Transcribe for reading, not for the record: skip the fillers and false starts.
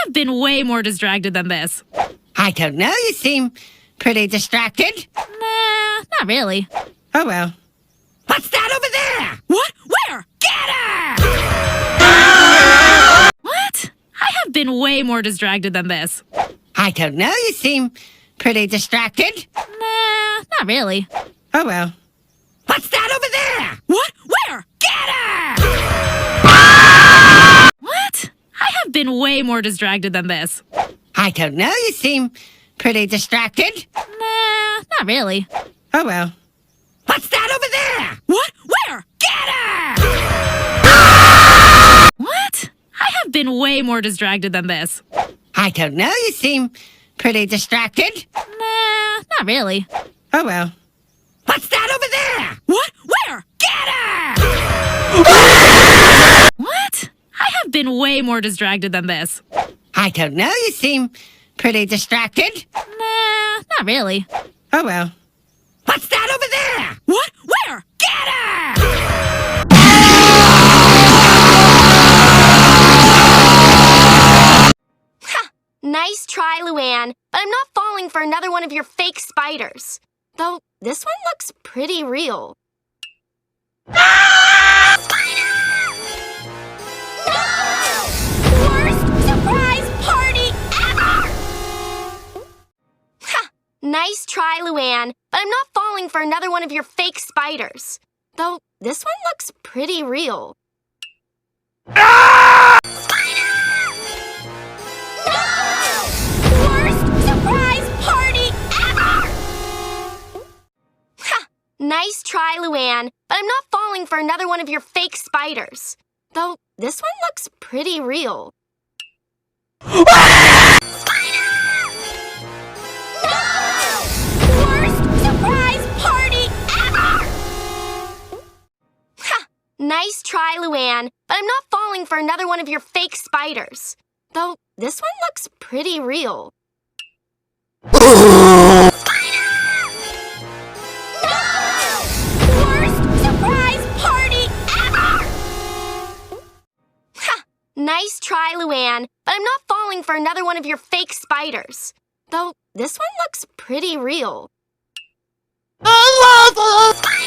have been way more distracted than this. I don't know, you seem pretty distracted. Nah, not really. Oh well. What's that over there? What? Where? Get her! What? I have been way more distracted than this. I don't know, you seem pretty distracted. Nah, not really. Oh well. What's that over there? What? Where? Get her! What? I have been way more distracted than this. I don't know, you seem pretty distracted. Nah, not really. Oh well. What's that over there? What? Where? Get her! What? I have been way more distracted than this. I don't know, you seem pretty distracted. Nah, not really. Oh well. What's that over there? What? Where? Get her! What? I have been way more distracted than this. I don't know, you seem pretty distracted. Nah, not really. Oh well. What's that over there? What? Where? Get her! Ha! Nice try, Luann, but I'm not falling for another one of your fake spiders. Though this one looks pretty real. Spider! No! Worst surprise party ever! Ha! Nice try, Luann, but I'm not falling for another one of your fake spiders. Though this one looks pretty real. Spider! No! Worst surprise party ever! Ha! Nice try, Luann, but I'm not falling for another one of your fake spiders. Though this one looks pretty real. Spider! No! Worst surprise party ever! Ha! Nice try, Luann, but I'm not falling for another one of your fake spiders. Though this one looks pretty real. Spider! No! Worst surprise party ever! Ha! Nice try, Luann, but I'm not falling for another one of your fake spiders. Though this one looks pretty real. Spider!